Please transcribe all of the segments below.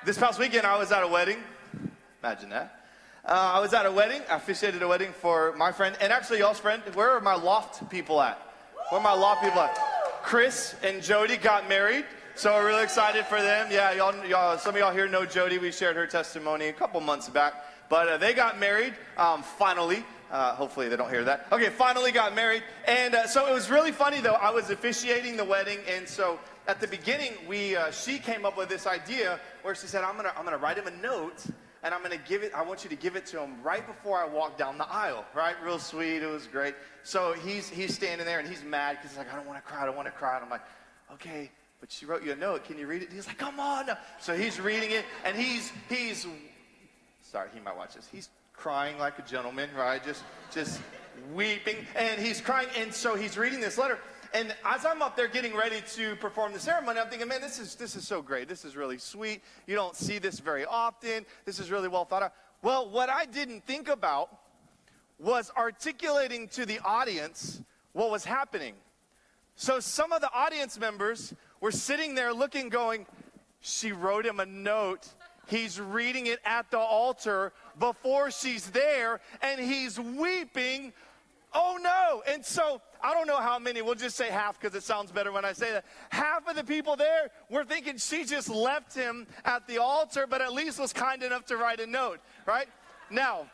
This past weekend, I was at a wedding. Imagine that. I was at a wedding. I officiated a wedding for my friend, and actually y'all's friend. Where are my loft people at? Where are my loft people at? Chris and Jody got married, so we're really excited for them. Yeah, y'all. Some of y'all here know Jody. We shared her testimony a couple months back, but they got married finally. Hopefully they don't hear that. Okay, finally got married, and so it was really funny though. I was officiating the wedding, and so at the beginning, she came up with this idea where she said, I'm gonna write him a note, and I want you to give it to him right before I walk down the aisle, right? Real sweet, it was great. So he's standing there, and he's mad, because he's like, I don't want to cry, And I'm like, okay, but she wrote you a note, can you read it? And he's like, come on. So he's reading it, and he's sorry, he might watch this. He's crying like a gentleman, right? Just weeping, and he's crying, and so he's reading this letter. And as I'm up there getting ready to perform the ceremony, I'm thinking, man, this is so great. This is really sweet. You don't see this very often. This is really well thought out. Well, what I didn't think about was articulating to the audience what was happening. So some of the audience members were sitting there looking, going, she wrote him a note. He's reading it at the altar before she's there, and he's weeping. Oh no. And so I don't know how many, we'll just say half because it sounds better when I say that. Half of the people there were thinking she just left him at the altar, but at least was kind enough to write a note, right? Now,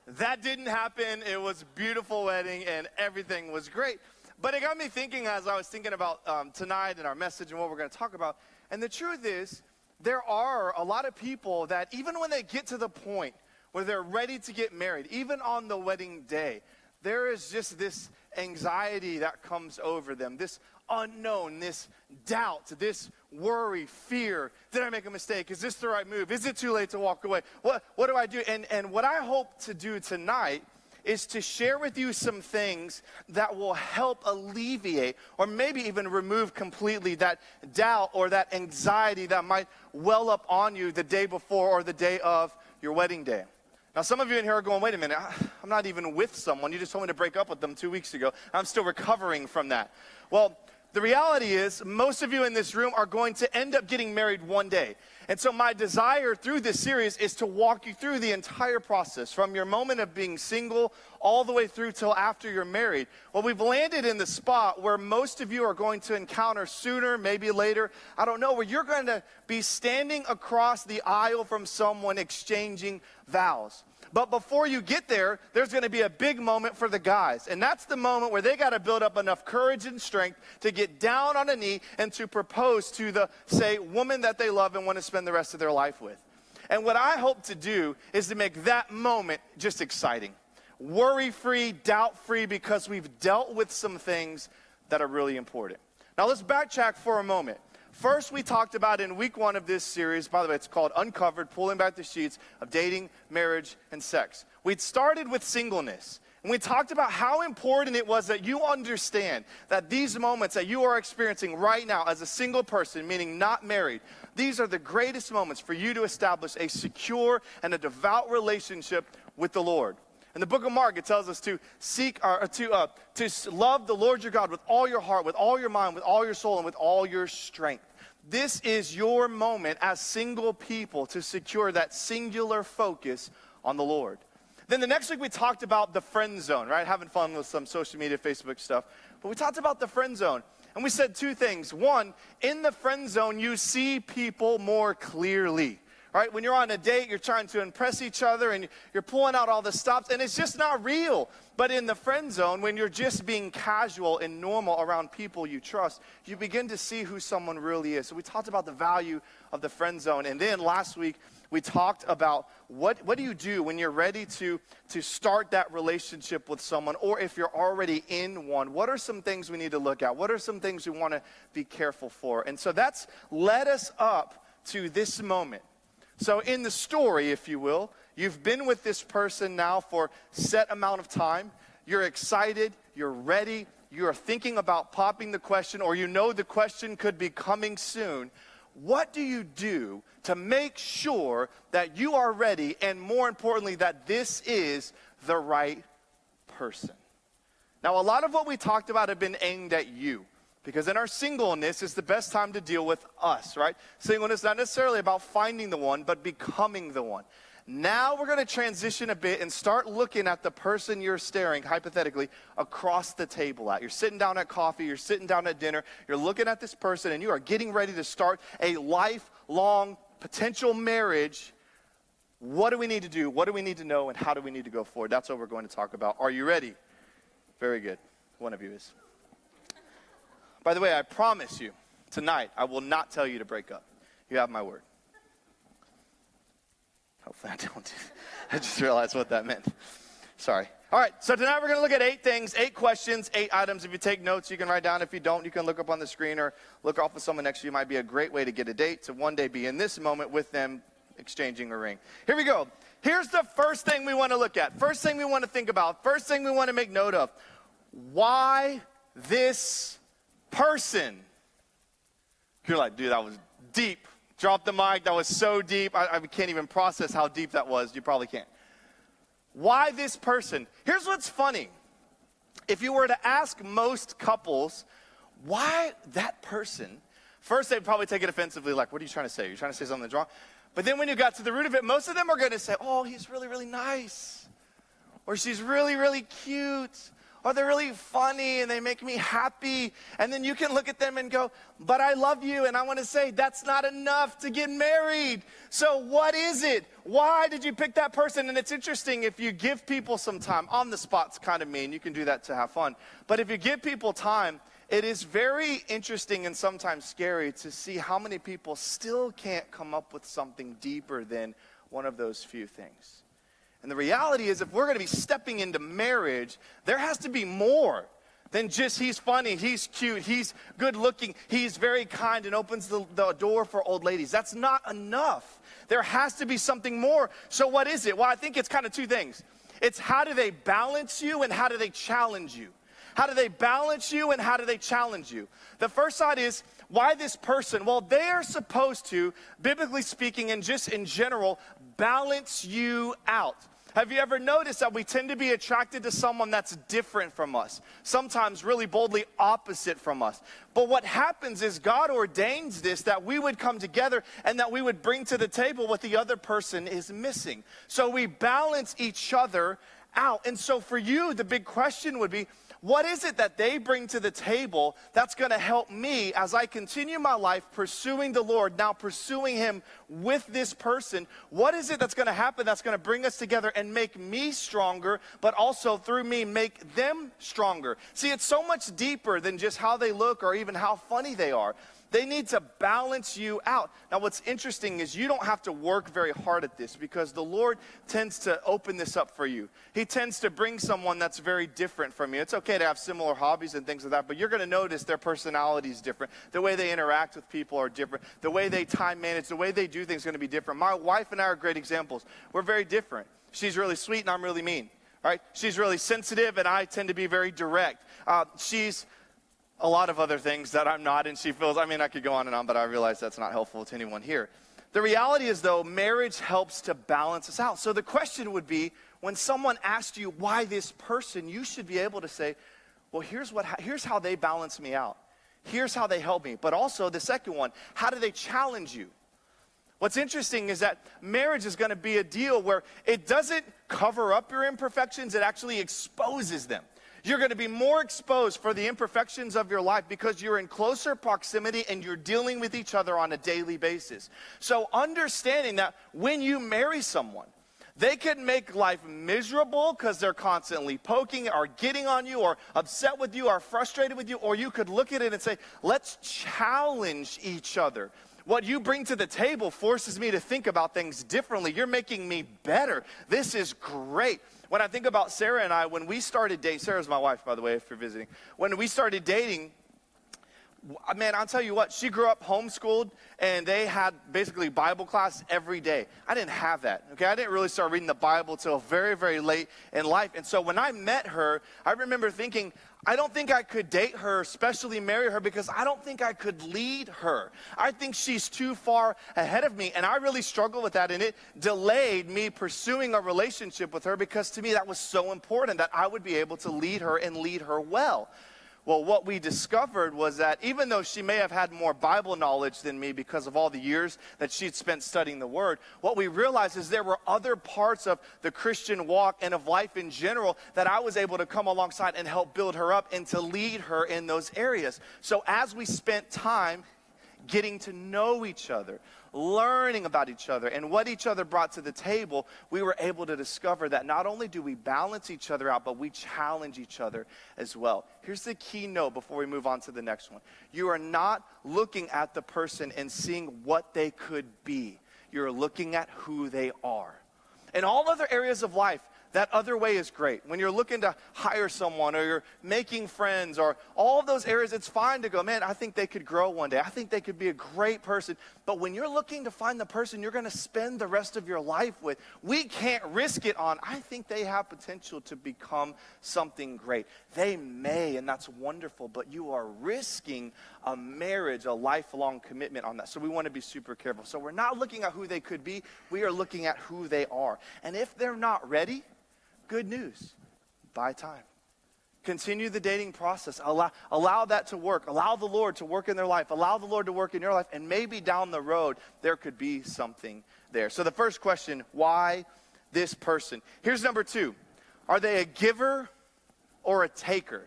that didn't happen. It was a beautiful wedding and everything was great. But it got me thinking as I was thinking about tonight and our message and what we're going to talk about. And the truth is, there are a lot of people that even when they get to the point where they're ready to get married, even on the wedding day, there is just this anxiety that comes over them, this unknown, this doubt, this worry, fear. Did I make a mistake? Is this the right move? Is it too late to walk away? What do I do? And what I hope to do tonight is to share with you some things that will help alleviate or maybe even remove completely that doubt or that anxiety that might well up on you the day before or the day of your wedding day. Now, some of you in here are going, wait a minute, I'm not even with someone. You just told me to break up with them 2 weeks ago. I'm still recovering from that. Well, the reality is most of you in this room are going to end up getting married one day. And so my desire through this series is to walk you through the entire process from your moment of being single all the way through till after you're married. Well, we've landed in the spot where most of you are going to encounter sooner, maybe later, I don't know, where you're going to be standing across the aisle from someone exchanging vows. But before you get there, there's going to be a big moment for the guys. And that's the moment where they got to build up enough courage and strength to get down on a knee and to propose to the, say, woman that they love and want to spend the rest of their life with. And what I hope to do is to make that moment just exciting. Worry-free, doubt-free, because we've dealt with some things that are really important. Now let's backtrack for a moment. First, we talked about in week 1 of this series, by the way, it's called Uncovered, Pulling Back the Sheets of Dating, Marriage, and Sex. We started with singleness, and we talked about how important it was that you understand that these moments that you are experiencing right now as a single person, meaning not married, these are the greatest moments for you to establish a secure and a devout relationship with the Lord. In the book of Mark, it tells us to to love the Lord your God with all your heart, with all your mind, with all your soul, and with all your strength. This is your moment as single people to secure that singular focus on the Lord. Then the next week we talked about the friend zone, right? Having fun with some social media, Facebook stuff. But we talked about the friend zone. And we said 2 things. One, in the friend zone, you see people more clearly. Right? When you're on a date, you're trying to impress each other and you're pulling out all the stops and it's just not real. But in the friend zone, when you're just being casual and normal around people you trust, you begin to see who someone really is. So we talked about the value of the friend zone. And then last week, we talked about what do you do when you're ready to start that relationship with someone, or if you're already in one, what are some things we need to look at? What are some things we want to be careful for? And so that's led us up to this moment. So in the story, if you will, you've been with this person now for a set amount of time. You're excited, you're ready, you're thinking about popping the question, or you know the question could be coming soon. What do you do to make sure that you are ready, and more importantly, that this is the right person? Now, a lot of what we talked about have been aimed at you. Because in our singleness, it's the best time to deal with us, right? Singleness, not necessarily about finding the one, but becoming the one. Now we're going to transition a bit and start looking at the person you're staring, hypothetically, across the table at. You're sitting down at coffee, you're sitting down at dinner, you're looking at this person, and you are getting ready to start a lifelong potential marriage. What do we need to do? What do we need to know? And how do we need to go forward? That's what we're going to talk about. Are you ready? Very good. One of you is. By the way, I promise you, tonight, I will not tell you to break up. You have my word. Hopefully I don't do that. I just realized what that meant. Sorry. All right, so tonight we're going to look at 8 things, 8 questions, 8 items. If you take notes, you can write down. If you don't, you can look up on the screen or look off with someone next to you. It might be a great way to get a date, to one day be in this moment with them exchanging a ring. Here we go. Here's the first thing we want to look at. First thing we want to think about. First thing we want to make note of. Why this person? You're like, dude, that was deep. Drop the mic. That was so deep. I can't even process how deep that was. You probably can't. Why this person? Here's what's funny. If you were to ask most couples, why that person? First, they'd probably take it offensively, like, what are you trying to say? You're trying to say something that's wrong? But then when you got to the root of it, most of them are going to say, oh, he's really, really nice. Or she's really, really cute. Or they're really funny and they make me happy. And then you can look at them and go, but I love you. And I want to say, that's not enough to get married. So what is it? Why did you pick that person? And it's interesting, if you give people some time, on the spot's kind of mean. You can do that to have fun. But if you give people time, it is very interesting and sometimes scary to see how many people still can't come up with something deeper than one of those few things. And the reality is, if we're going to be stepping into marriage, there has to be more than just he's funny, he's cute, he's good looking, he's very kind and opens the door for old ladies. That's not enough. There has to be something more. So what is it? Well, I think it's kind of 2 things. It's how do they balance you and how do they challenge you? How do they balance you and how do they challenge you? The first side is, why this person? Well, they are supposed to, biblically speaking and just in general, balance you out. Have you ever noticed that we tend to be attracted to someone that's different from us? Sometimes really boldly opposite from us. But what happens is God ordains this, that we would come together and that we would bring to the table what the other person is missing. So we balance each other out. And so for you, the big question would be, what is it that they bring to the table that's going to help me as I continue my life pursuing the Lord, now pursuing Him with this person? What is it that's going to happen that's going to bring us together and make me stronger, but also through me make them stronger? See, it's so much deeper than just how they look or even how funny they are. They need to balance you out. Now, what's interesting is you don't have to work very hard at this because the Lord tends to open this up for you. He tends to bring someone that's very different from you. It's okay to have similar hobbies and things like that, but you're going to notice their personality is different. The way they interact with people are different. The way they time manage, the way they do things is going to be different. My wife and I are great examples. We're very different. She's really sweet and I'm really mean. Right? She's really sensitive and I tend to be very direct. She's a lot of other things that I'm not, and she feels, I mean, I could go on and on, but I realize that's not helpful to anyone here. The reality is, though, marriage helps to balance us out. So the question would be, when someone asks you why this person, you should be able to say, well, here's how they balance me out. Here's how they help me. But also the second one, how do they challenge you? What's interesting is that marriage is going to be a deal where it doesn't cover up your imperfections, it actually exposes them. You're going to be more exposed for the imperfections of your life because you're in closer proximity and you're dealing with each other on a daily basis. So understanding that when you marry someone, they can make life miserable because they're constantly poking or getting on you or upset with you or frustrated with you, or you could look at it and say, let's challenge each other. What you bring to the table forces me to think about things differently. You're making me better. This is great. When I think about Sarah and I, when we started dating, Sarah's my wife, by the way, if you're visiting. When we started dating, man, I'll tell you what, she grew up homeschooled, and they had basically Bible class every day. I didn't have that, okay? I didn't really start reading the Bible till very, very late in life. And so when I met her, I remember thinking, I don't think I could date her, especially marry her, because I don't think I could lead her. I think she's too far ahead of me, and I really struggled with that, and it delayed me pursuing a relationship with her because to me that was so important that I would be able to lead her and lead her well. Well, what we discovered was that even though she may have had more Bible knowledge than me because of all the years that she'd spent studying the Word, what we realized is there were other parts of the Christian walk and of life in general that I was able to come alongside and help build her up and to lead her in those areas. So as we spent time getting to know each other, learning about each other and what each other brought to the table, we were able to discover that not only do we balance each other out, but we challenge each other as well. Here's the key note before we move on to the next one. You are not looking at the person and seeing what they could be. You're looking at who they are. In all other areas of life, that other way is great. When you're looking to hire someone or you're making friends or all of those areas, it's fine to go, man, I think they could grow one day. I think they could be a great person. But when you're looking to find the person you're going to spend the rest of your life with, we can't risk it on, I think they have potential to become something great. They may, and that's wonderful, but you are risking a marriage, a lifelong commitment on that. So we want to be super careful. So we're not looking at who they could be. We are looking at who they are. And if they're not ready, good news, buy time. Continue the dating process. Allow that to work. Allow the Lord to work in their life. Allow the Lord to work in your life. And maybe down the road, there could be something there. So the first question, why this person? Here's number 2. Are they a giver or a taker?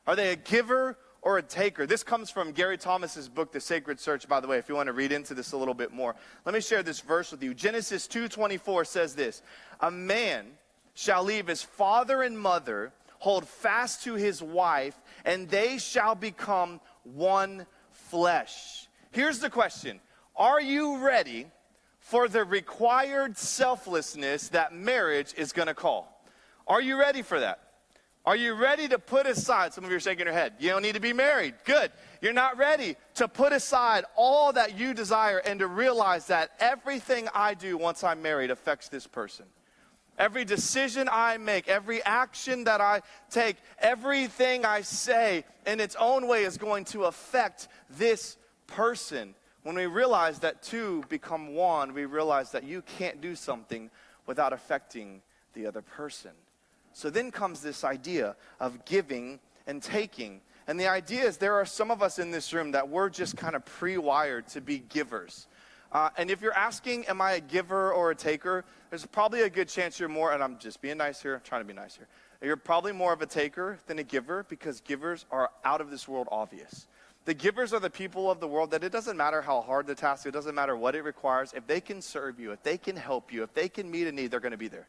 Are they a giver or a taker? This comes from Gary Thomas's book, The Sacred Search, by the way, if you want to read into this a little bit more. Let me share this verse with you. Genesis 2:24 says this, a man shall leave his father and mother, hold fast to his wife, and they shall become one flesh. Here's the question. Are you ready for the required selflessness that marriage is going to call? Are you ready for that? Are you ready to put aside, some of you are shaking your head, you don't need to be married. Good. You're not ready to put aside all that you desire and to realize that everything I do once I'm married affects this person. Every decision I make, every action that I take, everything I say in its own way is going to affect this person. When we realize that two become one, we realize that you can't do something without affecting the other person. So then comes this idea of giving and taking. And the idea is there are some of us in this room that we're just kind of pre-wired to be givers. And if you're asking, am I a giver or a taker, there's probably a good chance you're more, and I'm just being nice here, I'm trying to be nice here. You're probably more of a taker than a giver because givers are out of this world obvious. The givers are the people of the world that it doesn't matter how hard the task, it doesn't matter what it requires. If they can serve you, if they can help you, if they can meet a need, they're going to be there.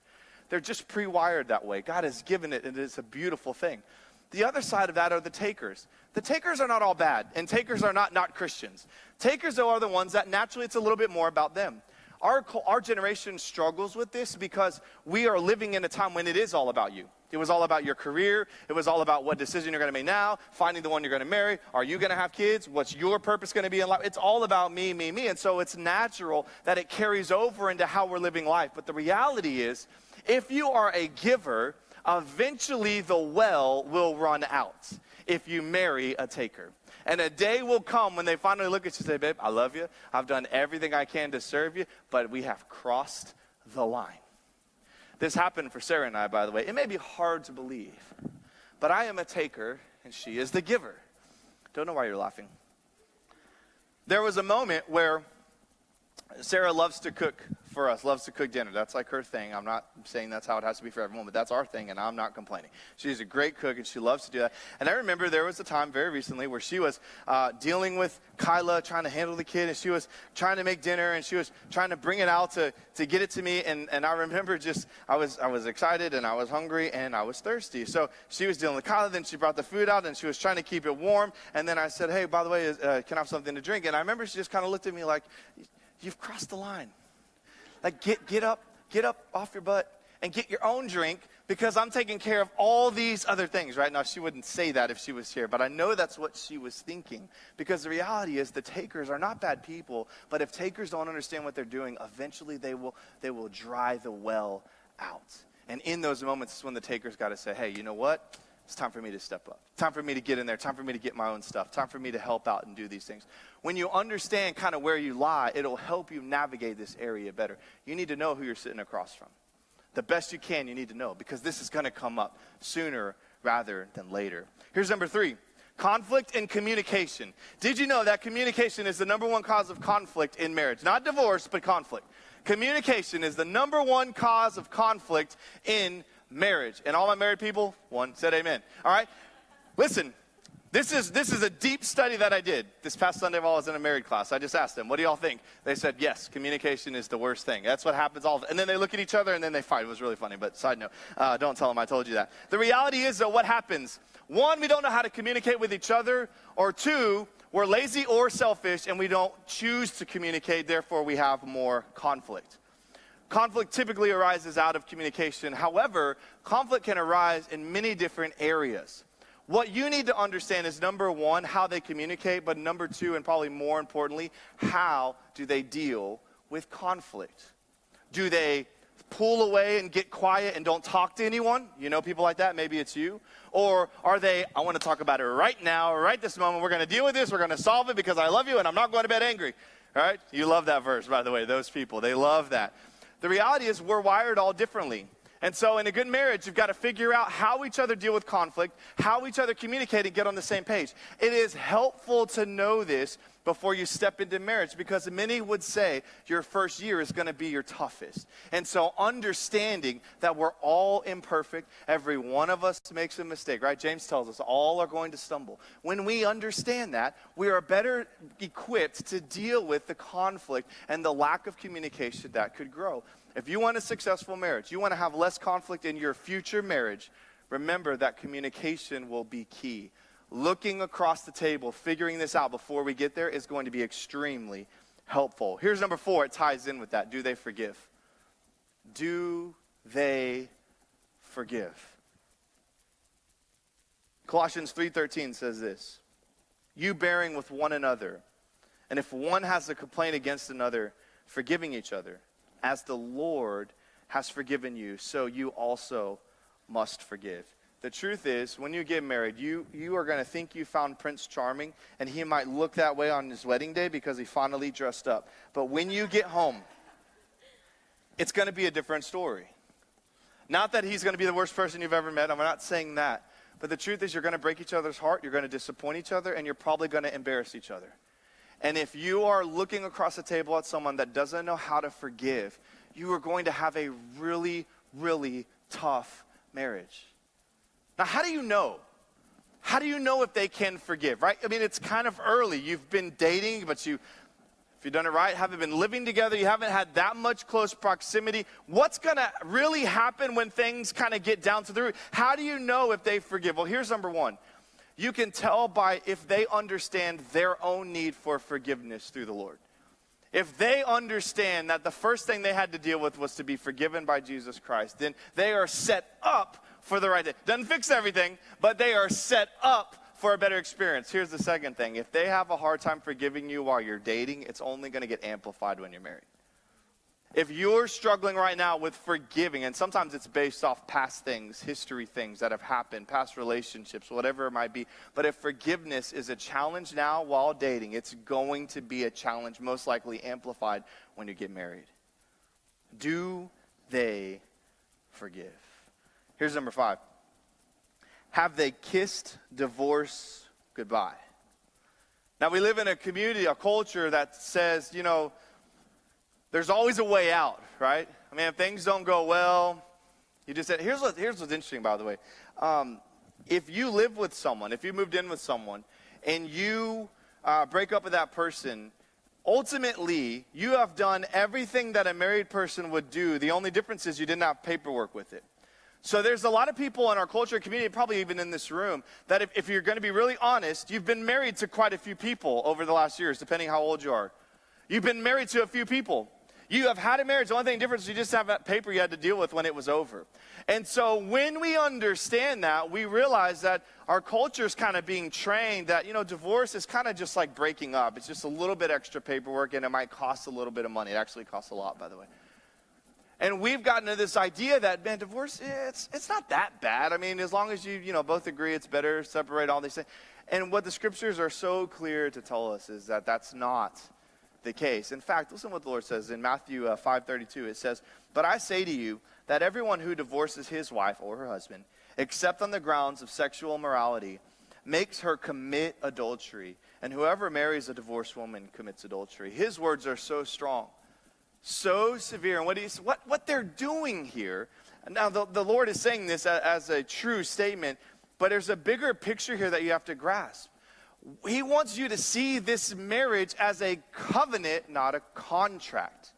They're just pre-wired that way. God has given it, and it's a beautiful thing. The other side of that are the takers. The takers are not all bad, and takers are not Christians. Takers, though, are the ones that naturally it's a little bit more about them. Our generation struggles with this because we are living in a time when it is all about you. It was all about your career. It was all about what decision you're going to make now, finding the one you're going to marry. Are you going to have kids? What's your purpose going to be in life? It's all about me, me, me. And so it's natural that it carries over into how we're living life. But the reality is, if you are a giver, eventually the well will run out if you marry a taker. And a day will come when they finally look at you and say, babe, I love you. I've done everything I can to serve you, but we have crossed the line. This happened for Sarah and I, by the way. It may be hard to believe, but I am a taker and she is the giver. Don't know why you're laughing. There was a moment where Sarah loves to cook for us, loves to cook dinner. That's like her thing. I'm not saying that's how it has to be for everyone, but that's our thing, and I'm not complaining. She's a great cook, and she loves to do that. And I remember there was a time very recently where she was dealing with Kyla, trying to handle the kid, and she was trying to make dinner, and she was trying to bring it out to get it to me. And I remember just, I was excited, and I was hungry, and I was thirsty. So she was dealing with Kyla, then she brought the food out, and she was trying to keep it warm. And then I said, hey, by the way, can I have something to drink? And I remember she just kind of looked at me like, you've crossed the line. Like, get up off your butt and get your own drink because I'm taking care of all these other things, right? Now, she wouldn't say that if she was here, but I know that's what she was thinking because the reality is the takers are not bad people, but if takers don't understand what they're doing, eventually they will dry the well out. And in those moments is when the takers got to say, hey, you know what? It's time for me to step up. Time for me to get in there. Time for me to get my own stuff. Time for me to help out and do these things. When you understand kind of where you lie, it'll help you navigate this area better. You need to know who you're sitting across from. The best you can, you need to know because this is going to come up sooner rather than later. Here's number 3. Conflict and communication. Did you know that communication is the number one cause of conflict in marriage? Not divorce, but conflict. Communication is the number one cause of conflict in marriage. And all my married people, one said amen. All right? Listen, this is a deep study that I did this past Sunday while I was in a married class. I just asked them, what do y'all think? They said, yes, communication is the worst thing. That's what happens all the time. And then they look at each other and then they fight. It was really funny, but side note, don't tell them I told you that. The reality is, though, what happens? 1, we don't know how to communicate with each other. Or 2, we're lazy or selfish and we don't choose to communicate. Therefore, we have more conflict. Conflict typically arises out of communication. However, conflict can arise in many different areas. What you need to understand is, number 1, how they communicate, but number 2, and probably more importantly, how do they deal with conflict? Do they pull away and get quiet and don't talk to anyone? You know people like that, maybe it's you. Or are they, I want to talk about it right now, right this moment, we're going to deal with this, we're going to solve it because I love you and I'm not going to bed angry. All right? You love that verse, by the way, those people, they love that. The reality is we're wired all differently. And so in a good marriage, you've got to figure out how each other deal with conflict, how each other communicate and get on the same page. It is helpful to know this before you step into marriage, because many would say your first year is going to be your toughest. And so understanding that we're all imperfect, every one of us makes a mistake, right? James tells us all are going to stumble. When we understand that, we are better equipped to deal with the conflict and the lack of communication that could grow. If you want a successful marriage, you want to have less conflict in your future marriage, remember that communication will be key. Looking across the table, figuring this out before we get there is going to be extremely helpful. Here's number 4. It ties in with that. Do they forgive? Do they forgive? Colossians 3:13 says this. You bearing with one another, and if one has a complaint against another, forgiving each other. As the Lord has forgiven you, so you also must forgive. The truth is, when you get married, you are going to think you found Prince Charming, and he might look that way on his wedding day because he finally dressed up. But when you get home, it's going to be a different story. Not that he's going to be the worst person you've ever met. I'm not saying that. But the truth is, you're going to break each other's heart, you're going to disappoint each other, and you're probably going to embarrass each other. And if you are looking across the table at someone that doesn't know how to forgive, you are going to have a really, really tough marriage. Now, how do you know? How do you know if they can forgive, right? I mean, it's kind of early. You've been dating, but if you've done it right, haven't been living together, you haven't had that much close proximity. What's going to really happen when things kind of get down to the root? How do you know if they forgive? Well, here's number 1. You can tell by if they understand their own need for forgiveness through the Lord. If they understand that the first thing they had to deal with was to be forgiven by Jesus Christ, then they are set up for the right thing. Doesn't fix everything, but they are set up for a better experience. Here's the second thing. If they have a hard time forgiving you while you're dating, it's only going to get amplified when you're married. If you're struggling right now with forgiving, and sometimes it's based off past things, history things that have happened, past relationships, whatever it might be, but if forgiveness is a challenge now while dating, it's going to be a challenge most likely amplified when you get married. Do they forgive? Here's number 5. Have they kissed divorce goodbye? Now, we live in a community, a culture that says, there's always a way out, right? I mean, if things don't go well, you just said, here's what's interesting, by the way. If you live with someone, if you moved in with someone, and you break up with that person, ultimately, you have done everything that a married person would do. The only difference is you didn't have paperwork with it. So there's a lot of people in our culture, community, probably even in this room, that if you're going to be really honest, you've been married to quite a few people over the last years, depending how old you are. You've been married to a few people. You have had a marriage. The only thing different is you just have that paper you had to deal with when it was over. And so when we understand that, we realize that our culture is kind of being trained that, divorce is kind of just like breaking up. It's just a little bit extra paperwork, and it might cost a little bit of money. It actually costs a lot, by the way. And we've gotten to this idea that, man, divorce, it's not that bad. I mean, as long as you both agree it's better, separate all these things. And what the scriptures are so clear to tell us is that that's not the case. In fact, listen to what the Lord says in Matthew 5:32. It says, "But I say to you that everyone who divorces his wife or her husband except on the grounds of sexual immorality, makes her commit adultery. And whoever marries a divorced woman commits adultery. His words are so strong, so severe. And what they're doing here, now the Lord is saying this as a true statement, but there's a bigger picture here that you have to grasp. He wants you to see this marriage as a covenant, not a contract.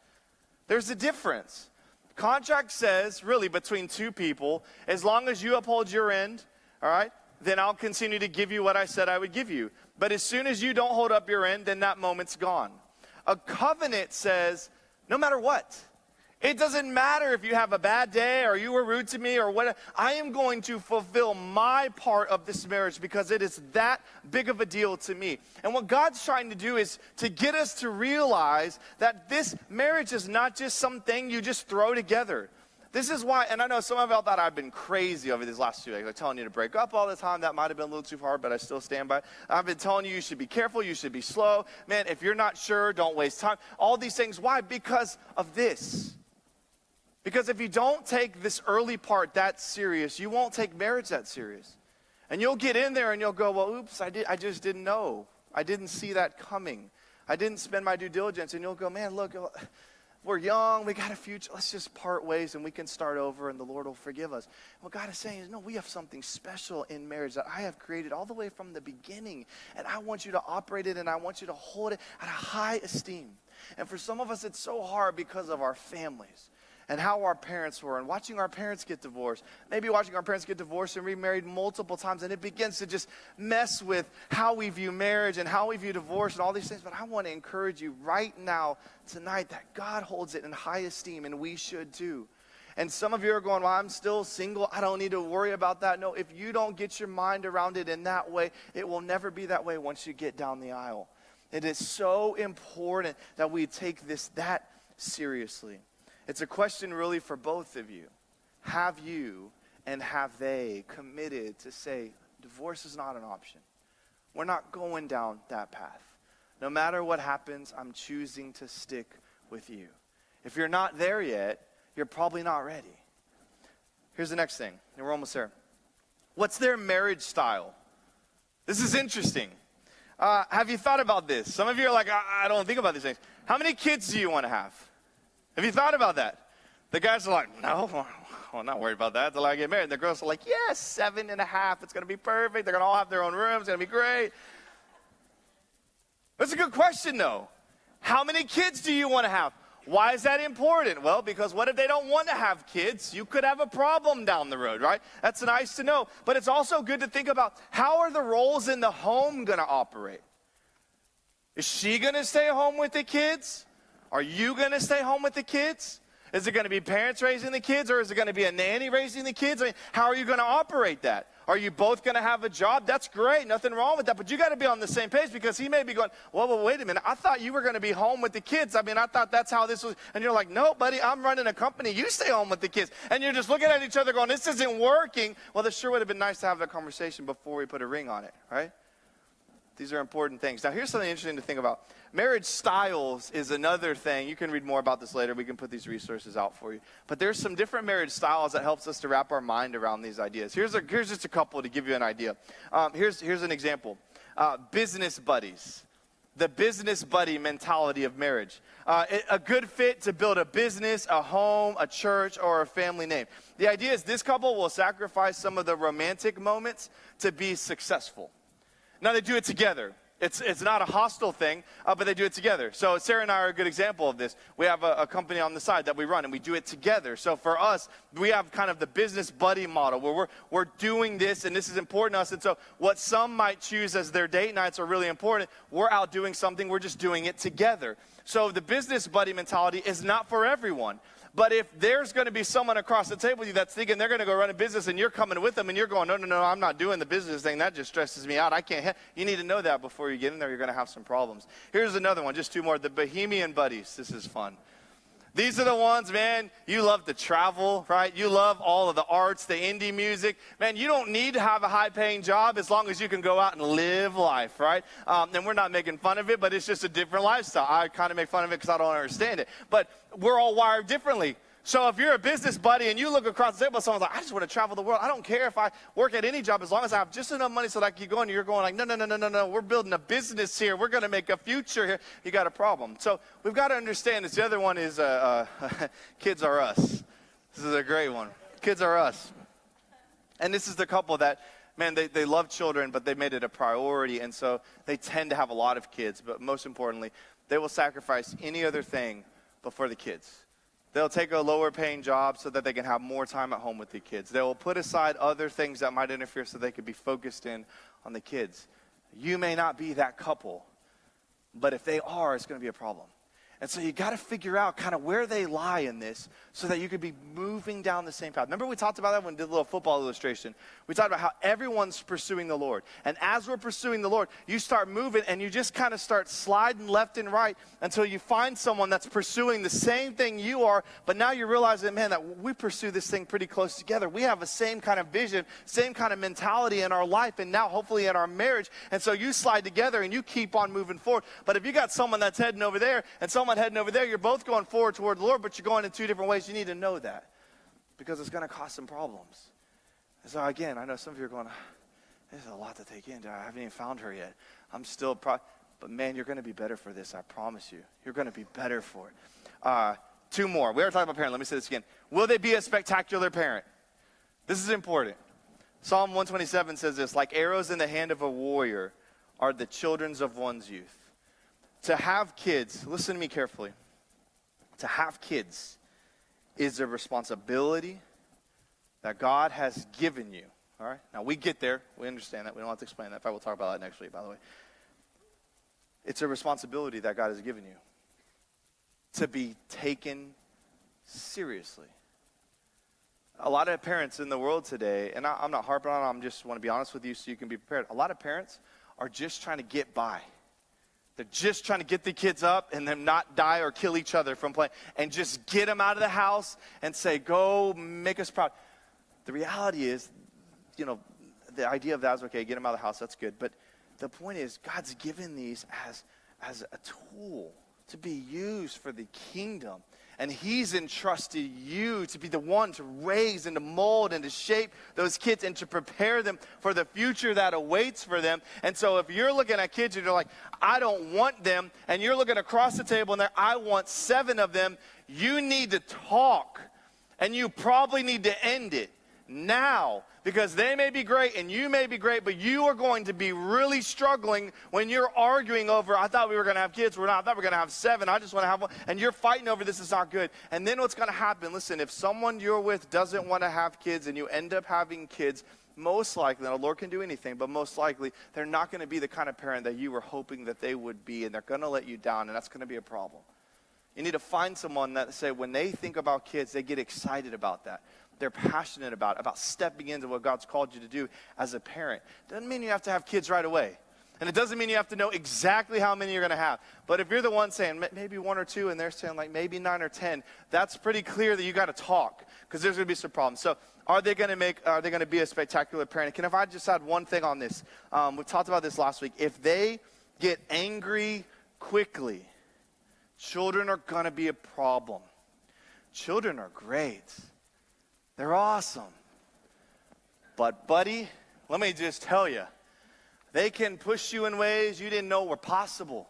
There's a difference. Contract says, really, between two people, as long as you uphold your end, all right, then I'll continue to give you what I said I would give you. But as soon as you don't hold up your end, then that moment's gone. A covenant says, no matter what, it doesn't matter if you have a bad day or you were rude to me or what, I am going to fulfill my part of this marriage because it is that big of a deal to me. And what God's trying to do is to get us to realize that this marriage is not just something you just throw together. This is why, and I know some of y'all thought I've been crazy over these last 2 days, like telling you to break up all the time. That might have been a little too hard, but I still stand by it. I've been telling you you should be careful, you should be slow. Man, if you're not sure, don't waste time. All these things, why? Because of this. Because if you don't take this early part that serious, you won't take marriage that serious. And you'll get in there and you'll go, well, oops, I just didn't know. I didn't see that coming. I didn't spend my due diligence. And you'll go, man, look, we're young, we got a future, let's just part ways and we can start over and the Lord will forgive us. What God is saying is, no, we have something special in marriage that I have created all the way from the beginning. And I want you to operate it and I want you to hold it at a high esteem. And for some of us, it's so hard because of our families and how our parents were and watching our parents get divorced. Maybe watching our parents get divorced and remarried multiple times, and it begins to just mess with how we view marriage and how we view divorce and all these things. But I want to encourage you right now, tonight, that God holds it in high esteem, and we should too. And some of you are going, well, I'm still single. I don't need to worry about that. No, if you don't get your mind around it in that way, it will never be that way once you get down the aisle. It is so important that we take this that seriously. It's a question really for both of you. Have you and have they committed to say, divorce is not an option? We're not going down that path. No matter what happens, I'm choosing to stick with you. If you're not there yet, you're probably not ready. Here's the next thing, and we're almost there. What's their marriage style? This is interesting. Have you thought about this? Some of you are like, I don't think about these things. How many kids do you want to have? Have you thought about that? The guys are like, no, I'm not worried about that until I get married. And the girls are like, yes, 7.5. It's going to be perfect. They're going to all have their own rooms. It's going to be great. That's a good question, though. How many kids do you want to have? Why is that important? Well, because what if they don't want to have kids? You could have a problem down the road, right? That's nice to know. But it's also good to think about, how are the roles in the home going to operate? Is she going to stay home with the kids? Are you going to stay home with the kids? Is it going to be parents raising the kids, or is it going to be a nanny raising the kids? I mean, how are you going to operate that? Are you both going to have a job? That's great. Nothing wrong with that. But you got to be on the same page, because he may be going, well, wait a minute. I thought you were going to be home with the kids. I mean, I thought that's how this was. And you're like, no, buddy, I'm running a company. You stay home with the kids. And you're just looking at each other going, this isn't working. Well, this sure would have been nice to have that conversation before we put a ring on it, right? These are important things. Now, here's something interesting to think about. Marriage styles is another thing. You can read more about this later. We can put these resources out for you. But there's some different marriage styles that helps us to wrap our mind around these ideas. Here's just a couple to give you an idea. Here's an example. Business buddies. The business buddy mentality of marriage. A good fit to build a business, a home, a church, or a family name. The idea is this couple will sacrifice some of the romantic moments to be successful. Now, they do it together. It's not a hostile thing, but they do it together. So Sarah and I are a good example of this. We have a company on the side that we run, and we do it together. So for us, we have kind of the business buddy model where we're doing this, and this is important to us. And so what some might choose as their date nights are really important. We're out doing something. We're just doing it together. So the business buddy mentality is not for everyone. But if there's going to be someone across the table with you that's thinking they're going to go run a business and you're coming with them and you're going, no, I'm not doing the business thing. That just stresses me out. I can't. You need to know that before you get in there. You're going to have some problems. Here's another one, just two more. The Bohemian buddies. This is fun. These are the ones, man, you love to travel, right? You love all of the arts, the indie music. Man, you don't need to have a high-paying job as long as you can go out and live life, right? And we're not making fun of it, but it's just a different lifestyle. I kind of make fun of it because I don't understand it. But we're all wired differently. So if you're a business buddy and you look across the table, someone's like, I just want to travel the world. I don't care if I work at any job as long as I have just enough money so that I can keep going. And you're going like, no. We're building a business here. We're going to make a future here. You got a problem. So we've got to understand this. The other one is kids are us. This is a great one. Kids are us. And this is the couple that, man, they love children, but they made it a priority. And so they tend to have a lot of kids. But most importantly, they will sacrifice any other thing before the kids. They'll take a lower paying job so that they can have more time at home with the kids. They will put aside other things that might interfere so they could be focused in on the kids. You may not be that couple, but if they are, it's going to be a problem. And so you got to figure out kind of where they lie in this so that you could be moving down the same path. Remember we talked about that when we did a little football illustration. We talked about how everyone's pursuing the Lord. And as we're pursuing the Lord, you start moving and you just kind of start sliding left and right until you find someone that's pursuing the same thing you are. But now you're realizing, man, that we pursue this thing pretty close together. We have the same kind of vision, same kind of mentality in our life and now hopefully in our marriage. And so you slide together and you keep on moving forward. But if you got someone that's heading over there and someone heading over there, you're both going forward toward the Lord, but you're going in two different ways. You need to know that because it's going to cause some problems. And so again, I know some of you are going, this is a lot to take in. I haven't even found her yet. I'm still, but man, you're going to be better for this. I promise you. You're going to be better for it. Two more. We are talking about parent. Let me say this again. Will they be a spectacular parent? This is important. Psalm 127 says this, like arrows in the hand of a warrior are the children of one's youth. To have kids, listen to me carefully. To have kids is a responsibility that God has given you. All right? Now, we get there. We understand that. We don't have to explain that. In fact, we'll talk about that next week, by the way. It's a responsibility that God has given you to be taken seriously. A lot of parents in the world today, and I'm not harping on it, I just want to be honest with you so you can be prepared. A lot of parents are just trying to get by. They're just trying to get the kids up and them not die or kill each other from playing. And just get them out of the house and say, go make us proud. The reality is, the idea of that is, okay, get them out of the house, that's good. But the point is, God's given these as a tool to be used for the kingdom. And he's entrusted you to be the one to raise and to mold and to shape those kids and to prepare them for the future that awaits for them. And so if you're looking at kids and you're like, I don't want them, and you're looking across the table and I want 7 of them, you need to talk. And you probably need to end it now, because they may be great and you may be great, but you are going to be really struggling when you're arguing over, I thought we were going to have kids, we're not, I thought we were going to have 7, I just want to have 1, and you're fighting over this, is not good. And then what's going to happen, listen, if someone you're with doesn't want to have kids and you end up having kids, most likely, now the Lord can do anything, but most likely they're not going to be the kind of parent that you were hoping that they would be, and they're going to let you down, and that's going to be a problem. You need to find someone that say when they think about kids, they get excited about that. They're passionate about stepping into what God's called you to do as a parent. Doesn't mean you have to have kids right away. And it doesn't mean you have to know exactly how many you're going to have. But if you're the one saying maybe 1 or 2 and they're saying like maybe 9 or 10, that's pretty clear that you got to talk because there's going to be some problems. So are they going to be a spectacular parent? If I just add one thing on this, we talked about this last week. If they get angry quickly, children are going to be a problem. Children are great. They're awesome. But, buddy, let me just tell you, they can push you in ways you didn't know were possible.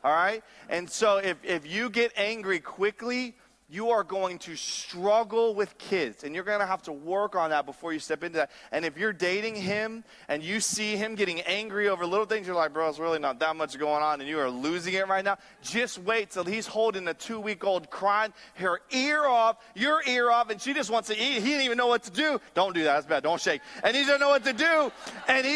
All right? And so if you get angry quickly, you are going to struggle with kids. And you're going to have to work on that before you step into that. And if you're dating him and you see him getting angry over little things, you're like, bro, it's really not that much going on and you are losing it right now. Just wait till he's holding a 2-week-old crying her ear off, your ear off, and she just wants to eat. He didn't even know what to do. Don't do that. That's bad. Don't shake. And he doesn't know what to do. And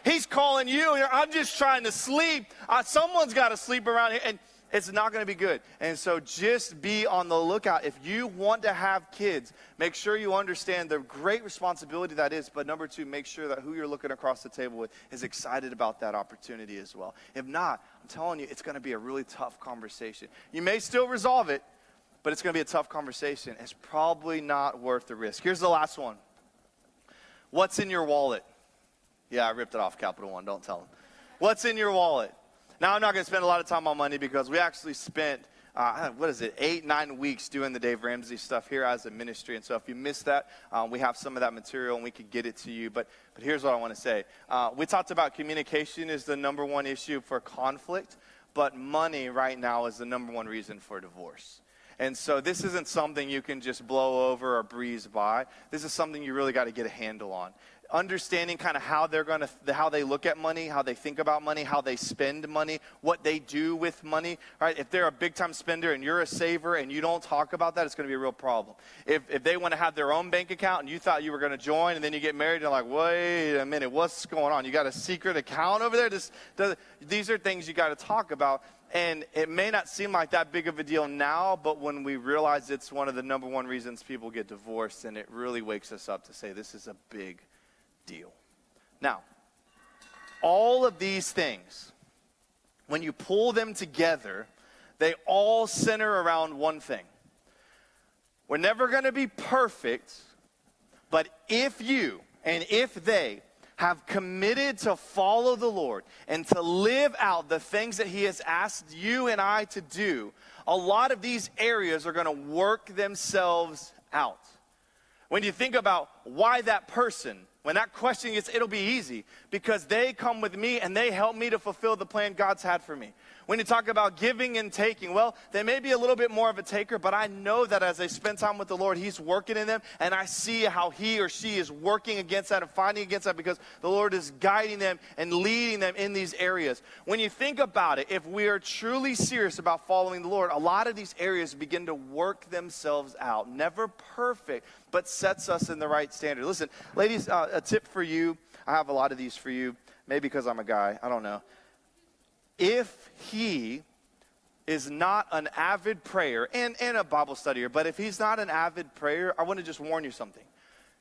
he's calling you. I'm just trying to sleep. Someone's got to sleep around here. And it's not going to be good. And so just be on the lookout. If you want to have kids, make sure you understand the great responsibility that is. But number 2, make sure that who you're looking across the table with is excited about that opportunity as well. If not, I'm telling you, it's going to be a really tough conversation. You may still resolve it, but it's going to be a tough conversation. It's probably not worth the risk. Here's the last one. What's in your wallet? Yeah, I ripped it off, Capital One. Don't tell them. What's in your wallet? Now, I'm not going to spend a lot of time on money because we actually spent 8, 9 weeks doing the Dave Ramsey stuff here as a ministry. And so if you missed that, we have some of that material and we could get it to you. But here's what I want to say. We talked about communication is the number one issue for conflict, but money right now is the number one reason for divorce. And so this isn't something you can just blow over or breeze by. This is something you really got to get a handle on. Understanding kind of how they look at money, how they think about money, how they spend money, what they do with money, right? If they're a big-time spender and you're a saver and you don't talk about that, it's going to be a real problem. If they want to have their own bank account and you thought you were going to join and then you get married and you're like, wait a minute, what's going on? You got a secret account over there? These are things you got to talk about. And it may not seem like that big of a deal now, but when we realize it's one of the number one reasons people get divorced, then it really wakes us up to say this is a big deal. Now, all of these things, when you pull them together, they all center around one thing. We're never going to be perfect, but if you and if they have committed to follow the Lord and to live out the things that He has asked you and I to do, a lot of these areas are going to work themselves out. When you think about why that person, when that question gets, it'll be easy because they come with me and they help me to fulfill the plan God's had for me. When you talk about giving and taking, well, they may be a little bit more of a taker, but I know that as they spend time with the Lord, He's working in them, and I see how he or she is working against that and fighting against that because the Lord is guiding them and leading them in these areas. When you think about it, if we are truly serious about following the Lord, a lot of these areas begin to work themselves out. Never perfect, but sets us in the right standard. Listen, ladies, a tip for you. I have a lot of these for you, maybe because I'm a guy. I don't know. If he is not an avid prayer, and a Bible studier, but if he's not an avid prayer, I want to just warn you something.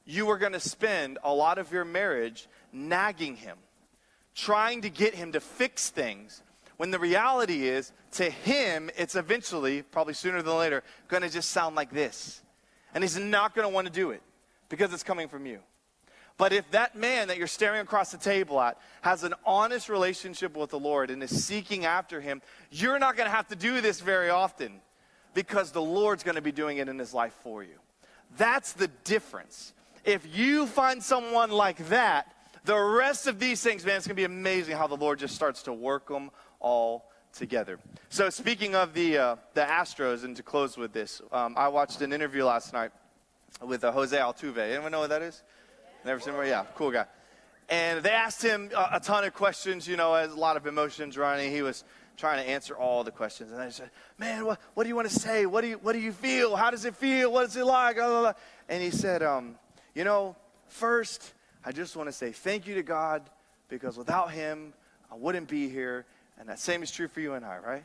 You are going to spend a lot of your marriage nagging him, trying to get him to fix things, when the reality is, to him, it's eventually, probably sooner than later, going to just sound like this. And he's not going to want to do it because it's coming from you. But if that man that you're staring across the table at has an honest relationship with the Lord and is seeking after Him, you're not going to have to do this very often because the Lord's going to be doing it in his life for you. That's the difference. If you find someone like that, the rest of these things, man, it's going to be amazing how the Lord just starts to work them all together. So speaking of the Astros, and to close with this, I watched an interview last night with Jose Altuve. Anyone know what that is? Never seen him? Yeah, cool guy. And they asked him a ton of questions, you know, as a lot of emotions running. He was trying to answer all the questions. And they said, man, what do you want to say? What do you feel? How does it feel? What is it like? Blah, blah, blah. And he said, you know, first, I just want to say thank you to God because without Him, I wouldn't be here. And that same is true for you and I, right?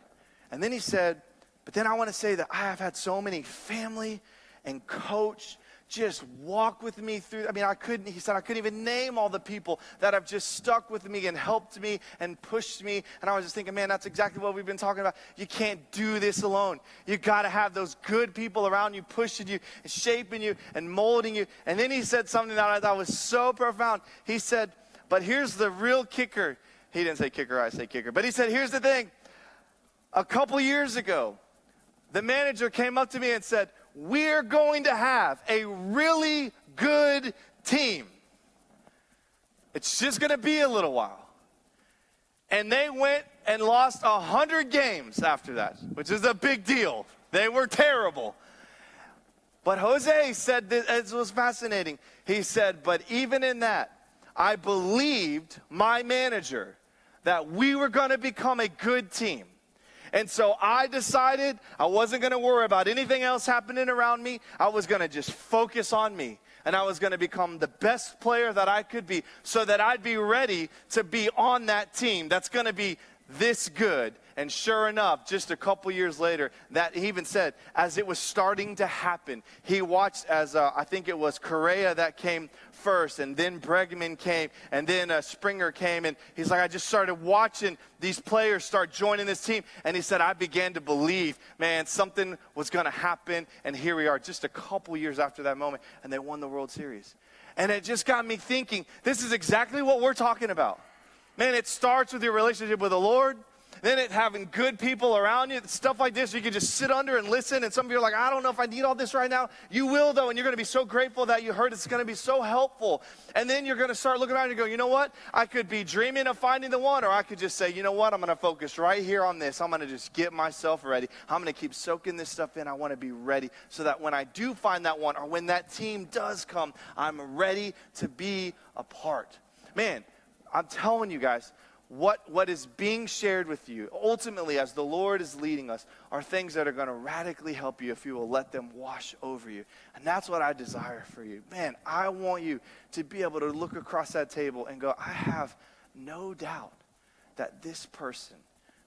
And then he said, but then I want to say that I have had so many family and coach just walk with me through. I mean, he said, I couldn't even name all the people that have just stuck with me and helped me and pushed me. And I was just thinking, man, that's exactly what we've been talking about. You can't do this alone. You got to have those good people around you, pushing you, and shaping you, and molding you. And then he said something that I thought was so profound. He said, but here's the real kicker. He didn't say kicker, I say kicker. But he said, here's the thing. A couple years ago, the manager came up to me and said, we're going to have a really good team. It's just going to be a little while. And they went and lost 100 games after that, which is a big deal. They were terrible. But Jose said this, it was fascinating. He said, but even in that, I believed my manager that we were going to become a good team. And so I decided I wasn't going to worry about anything else happening around me. I was going to just focus on me. And I was going to become the best player that I could be so that I'd be ready to be on that team that's going to be this good. And sure enough, just a couple years later, that he even said, as it was starting to happen, he watched as I think it was Correa that came first, and then Bregman came, and then Springer came, and he's like, I just started watching these players start joining this team, and he said, I began to believe, man, something was going to happen, and here we are, just a couple years after that moment, and they won the World Series. And it just got me thinking, this is exactly what we're talking about. Man, it starts with your relationship with the Lord. then it having good people around you, stuff like this, you can just sit under and listen. And some of you are like, I don't know if I need all this right now. You will, though, and you're going to be so grateful that you heard. It's going to be so helpful. And then you're going to start looking around and go, you know what? I could be dreaming of finding the one, or I could just say, you know what? I'm going to focus right here on this. I'm going to just get myself ready. I'm going to keep soaking this stuff in. I want to be ready so that when I do find that one, or when that team does come, I'm ready to be a part. Man, I'm telling you guys, what is being shared with you, ultimately, as the Lord is leading us, are things that are going to radically help you if you will let them wash over you. And that's what I desire for you. Man, I want you to be able to look across that table and go, I have no doubt that this person,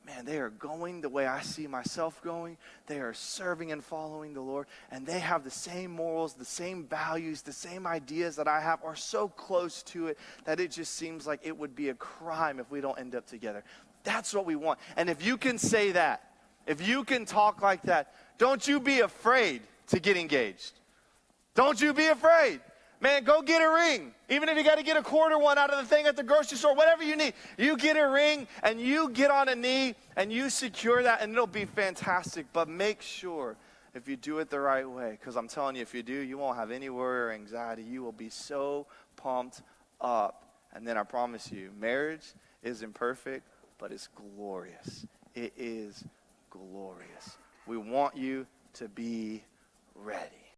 man, they are going the way I see myself going. They are serving and following the Lord. And they have the same morals, the same values, the same ideas that I have, are so close to it that it just seems like it would be a crime if we don't end up together. That's what we want. And if you can say that, if you can talk like that, don't you be afraid to get engaged. Don't you be afraid. Man, go get a ring. Even if you got to get a quarter one out of the thing at the grocery store, whatever you need. You get a ring and you get on a knee and you secure that, and it'll be fantastic. But make sure if you do it the right way, because I'm telling you, if you do, you won't have any worry or anxiety. You will be so pumped up. And then I promise you, marriage isn't perfect, but it's glorious. It is glorious. We want you to be ready.